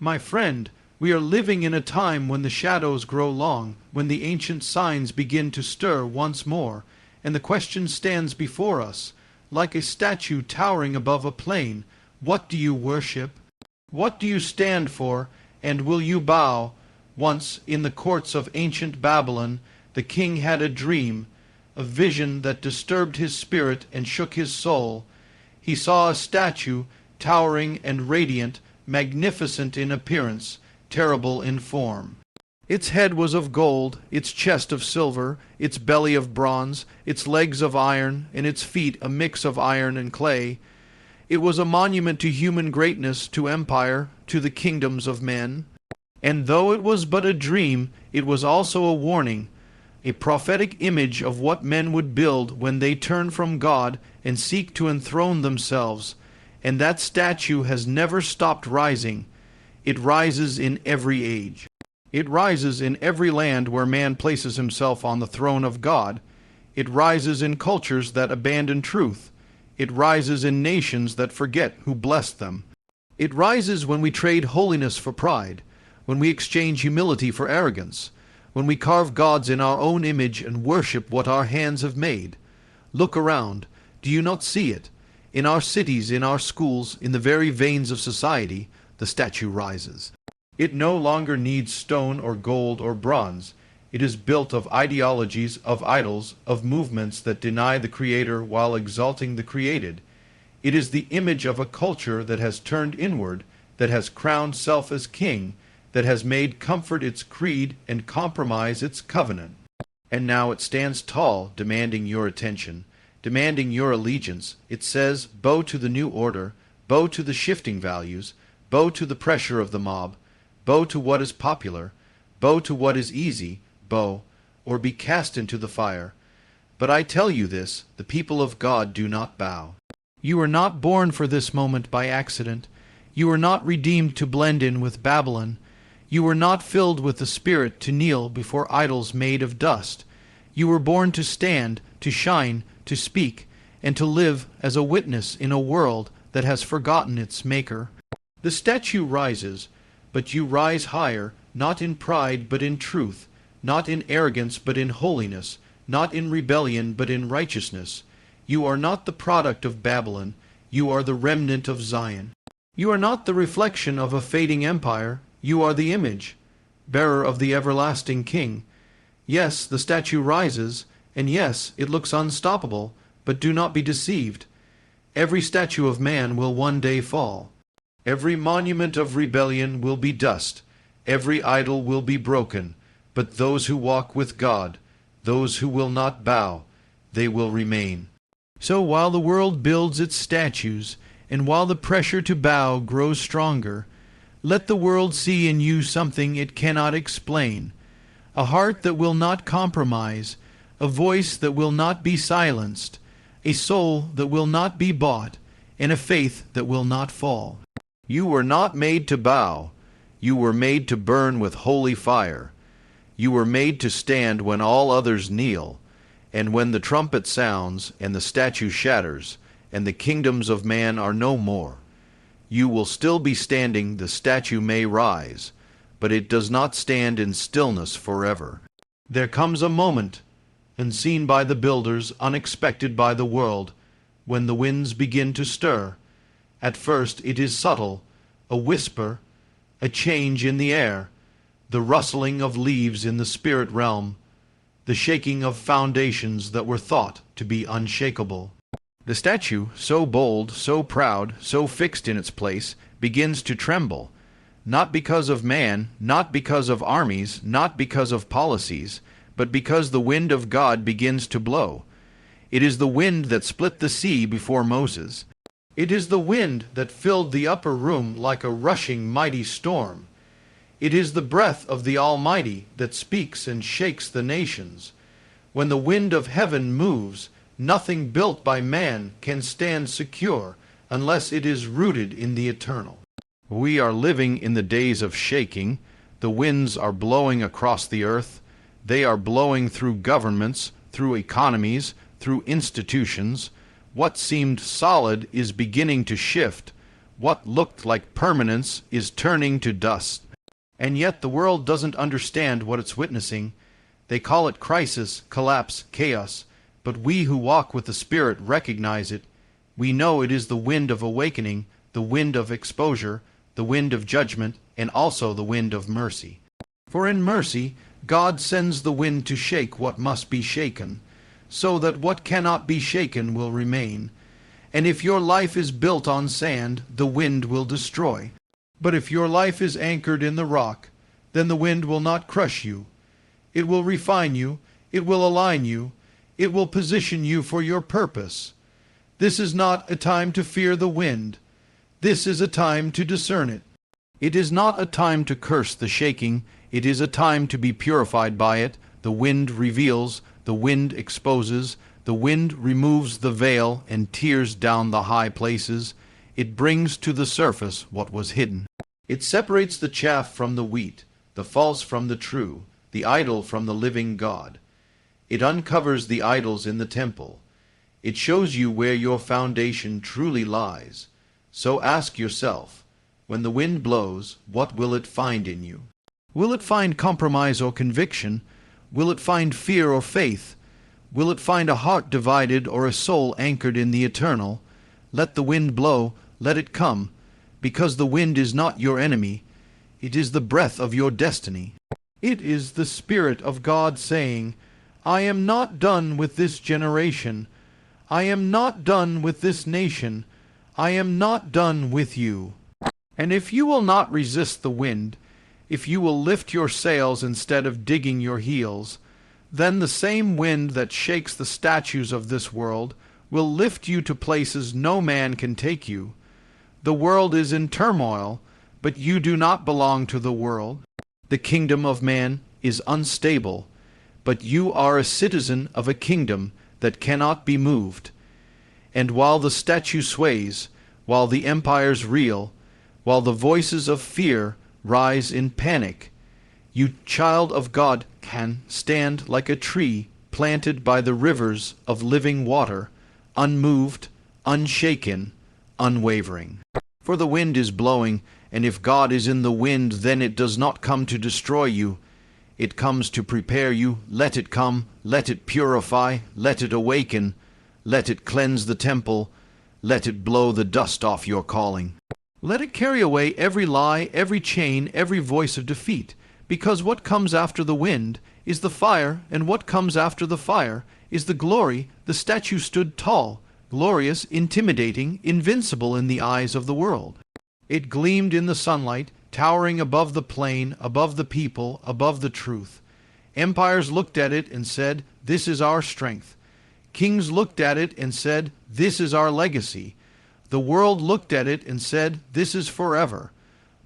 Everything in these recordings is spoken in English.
My friend, we are living in a time when the shadows grow long, when the ancient signs begin to stir once more, and the question stands before us, like a statue towering above a plain. What do you worship? What do you stand for, and will you bow? Once, in the courts of ancient Babylon, the king had a dream, a vision that disturbed his spirit and shook his soul. He saw a statue, towering and radiant, magnificent in appearance, terrible in form. Its head was of gold, its chest of silver, its belly of bronze, its legs of iron, and its feet a mix of iron and clay. It was a monument to human greatness, to empire, to the kingdoms of men. And though it was but a dream, it was also a warning, a prophetic image of what men would build when they turn from God and seek to enthrone themselves. And that statue has never stopped rising. It rises in every age. It rises in every land where man places himself on the throne of God. It rises in cultures that abandon truth. It rises in nations that forget who blessed them. It rises when we trade holiness for pride, when we exchange humility for arrogance, when we carve gods in our own image and worship what our hands have made. Look around. Do you not see it? In our cities, in our schools, in the very veins of society, the statue rises. It no longer needs stone or gold or bronze. It is built of ideologies, of idols, of movements that deny the Creator while exalting the created. It is the image of a culture that has turned inward, that has crowned self as king, that has made comfort its creed and compromise its covenant. And now it stands tall, demanding your attention, demanding your allegiance. It says, bow to the new order, bow to the shifting values, bow to the pressure of the mob, bow to what is popular, bow to what is easy, bow, or be cast into the fire. But I tell you this, the people of God do not bow. You were not born for this moment by accident. You were not redeemed to blend in with Babylon. You were not filled with the Spirit to kneel before idols made of dust. You were born to stand, to shine, to speak, and to live as a witness in a world that has forgotten its Maker. The statue rises, but you rise higher, not in pride but in truth, not in arrogance but in holiness, not in rebellion but in righteousness. You are not the product of Babylon, you are the remnant of Zion. You are not the reflection of a fading empire, you are the image, bearer of the everlasting King. Yes, the statue rises, and yes, it looks unstoppable, but do not be deceived. Every statue of man will one day fall. Every monument of rebellion will be dust. Every idol will be broken. But those who walk with God, those who will not bow, they will remain. So while the world builds its statues, and while the pressure to bow grows stronger, let the world see in you something it cannot explain, a heart that will not compromise, a voice that will not be silenced, a soul that will not be bought, and a faith that will not fall. You were not made to bow. You were made to burn with holy fire. You were made to stand when all others kneel, and when the trumpet sounds, and the statue shatters, and the kingdoms of man are no more. You will still be standing, the statue may rise, but it does not stand in stillness forever. There comes a moment, unseen by the builders, unexpected by the world, when the winds begin to stir. At first it is subtle, a whisper, a change in the air, the rustling of leaves in the spirit realm, the shaking of foundations that were thought to be unshakable. The statue, so bold, so proud, so fixed in its place, begins to tremble, not because of man, not because of armies, not because of policies, but because the wind of God begins to blow. It is the wind that split the sea before Moses. It is the wind that filled the upper room like a rushing mighty storm. It is the breath of the Almighty that speaks and shakes the nations. When the wind of heaven moves, nothing built by man can stand secure unless it is rooted in the eternal. We are living in the days of shaking. The winds are blowing across the earth. They are blowing through governments, through economies, through institutions. What seemed solid is beginning to shift. What looked like permanence is turning to dust. And yet the world doesn't understand what it's witnessing. They call it crisis, collapse, chaos, but we who walk with the Spirit recognize it. We know it is the wind of awakening, the wind of exposure, the wind of judgment, and also the wind of mercy. For in mercy, God sends the wind to shake what must be shaken, so that what cannot be shaken will remain. And if your life is built on sand, the wind will destroy. But if your life is anchored in the rock, then the wind will not crush you. It will refine you, it will align you, it will position you for your purpose. This is not a time to fear the wind. This is a time to discern it. It is not a time to curse the shaking. It is a time to be purified by it. The wind reveals, the wind exposes, the wind removes the veil and tears down the high places. It brings to the surface what was hidden. It separates the chaff from the wheat, the false from the true, the idol from the living God. It uncovers the idols in the temple. It shows you where your foundation truly lies. So ask yourself, when the wind blows, what will it find in you? Will it find compromise or conviction? Will it find fear or faith? Will it find a heart divided or a soul anchored in the eternal? Let the wind blow, let it come, because the wind is not your enemy. It is the breath of your destiny. It is the Spirit of God saying, I am not done with this generation. I am not done with this nation. I am not done with you. And if you will not resist the wind, if you will lift your sails instead of digging your heels, then the same wind that shakes the statues of this world will lift you to places no man can take you. The world is in turmoil, but you do not belong to the world. The kingdom of man is unstable, but you are a citizen of a kingdom that cannot be moved. And while the statue sways, while the empires reel, while the voices of fear rise in panic, you, child of God, can stand like a tree planted by the rivers of living water, unmoved, unshaken, unwavering. For the wind is blowing, and if God is in the wind, then it does not come to destroy you. It comes to prepare you. Let it come, let it purify, let it awaken, let it cleanse the temple, let it blow the dust off your calling. Let it carry away every lie, every chain, every voice of defeat, because what comes after the wind is the fire, and what comes after the fire is the glory. The statue stood tall, glorious, intimidating, invincible in the eyes of the world. It gleamed in the sunlight, towering above the plain, above the people, above the truth. Empires looked at it and said, "This is our strength." Kings looked at it and said, "This is our legacy." The world looked at it and said, "This is forever."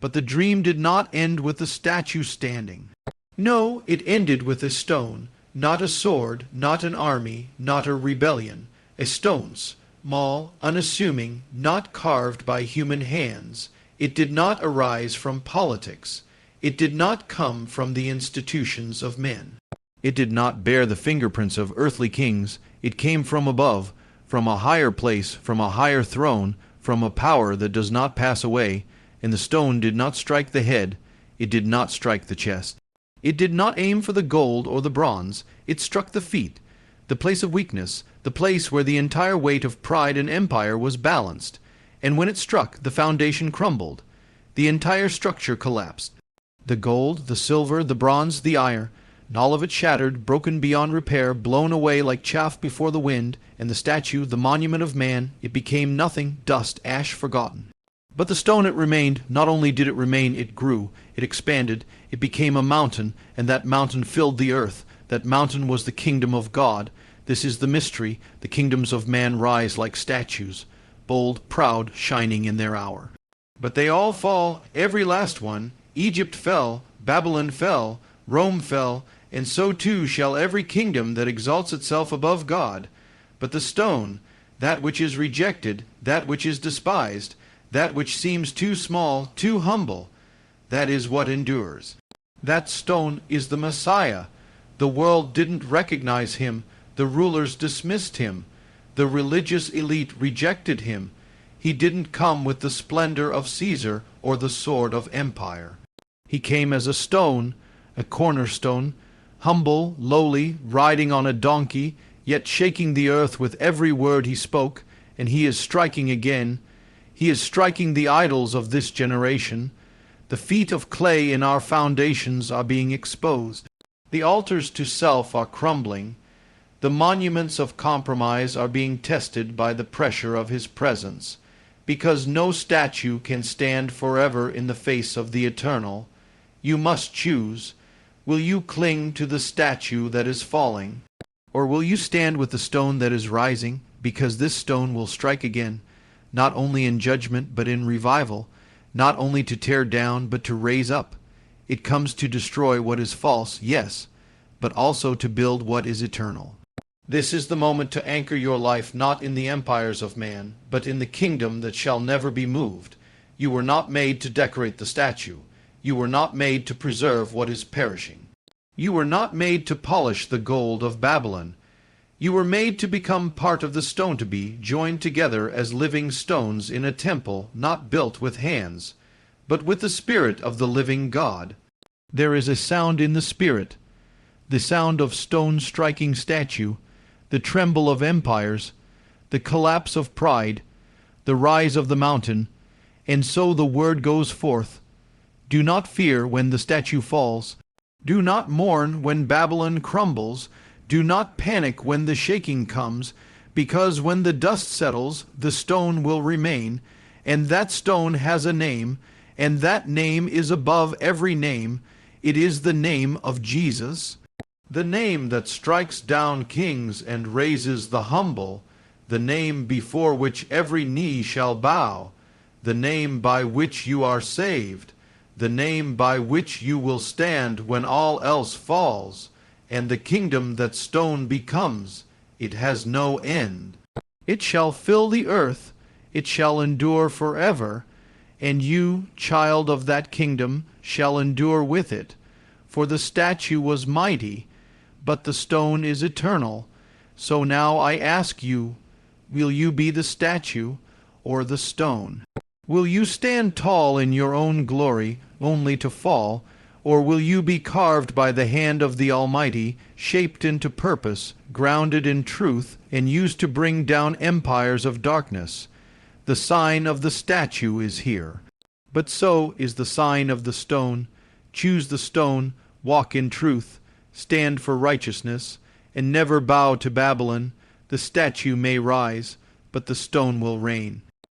But the dream did not end with the statue standing. No, it ended with a stone, not a sword, not an army, not a rebellion. A stone, small, unassuming, not carved by human hands. It did not arise from politics. It did not come from the institutions of men. It did not bear the fingerprints of earthly kings. It came from above, from a higher place, from a higher throne, from a power that does not pass away. And the stone did not strike the head. It did not strike the chest. It did not aim for the gold or the bronze. It struck the feet, the place of weakness, the place where the entire weight of pride and empire was balanced. And when it struck, the foundation crumbled. The entire structure collapsed. The gold, the silver, the bronze, the iron, and all of it shattered, broken beyond repair, blown away like chaff before the wind, and the statue, the monument of man, it became nothing, dust, ash, forgotten. But the stone it remained. Not only did it remain, it grew, it expanded, it became a mountain, and that mountain filled the earth. That mountain was the kingdom of God. This is the mystery. The kingdoms of man rise like statues, bold, proud, shining in their hour. But they all fall, every last one. Egypt fell, Babylon fell, Rome fell, and so too shall every kingdom that exalts itself above God. But the stone, that which is rejected, that which is despised, that which seems too small, too humble, that is what endures. That stone is the Messiah. The world didn't recognize him. The rulers dismissed him. The religious elite rejected him. He didn't come with the splendor of Caesar or the sword of empire. He came as a stone, a cornerstone, humble, lowly, riding on a donkey, yet shaking the earth with every word he spoke, and he is striking again. He is striking the idols of this generation. The feet of clay in our foundations are being exposed. The altars to self are crumbling. The monuments of compromise are being tested by the pressure of his presence, because no statue can stand forever in the face of the eternal. You must choose. Will you cling to the statue that is falling, or will you stand with the stone that is rising, because this stone will strike again, not only in judgment but in revival, not only to tear down but to raise up. It comes to destroy what is false, yes, but also to build what is eternal. This is the moment to anchor your life not in the empires of man, but in the kingdom that shall never be moved. You were not made to decorate the statue. You were not made to preserve what is perishing. You were not made to polish the gold of Babylon. You were made to become part of the stone, to be joined together as living stones in a temple not built with hands, but with the Spirit of the living God. There is a sound in the Spirit, the sound of stone striking statue, the tremble of empires, the collapse of pride, the rise of the mountain, and so the word goes forth. Do not fear when the statue falls. Do not mourn when Babylon crumbles. Do not panic when the shaking comes, because when the dust settles, the stone will remain, and that stone has a name, and that name is above every name. It is the name of Jesus, the name that strikes down kings and raises the humble, the name before which every knee shall bow, the name by which you are saved, the name by which you will stand when all else falls, and the kingdom that stone becomes. It has no end. It shall fill the earth, it shall endure forever, and you, child of that kingdom, shall endure with it. For the statue was mighty, but the stone is eternal. So now I ask you, will you be the statue or the stone? Will you stand tall in your own glory, only to fall, or will you be carved by the hand of the Almighty, shaped into purpose, grounded in truth, and used to bring down empires of darkness? The sign of the statue is here, but so is the sign of the stone. Choose the stone, walk in truth, stand for righteousness, and never bow to Babylon. The statue may rise, but the stone will reign.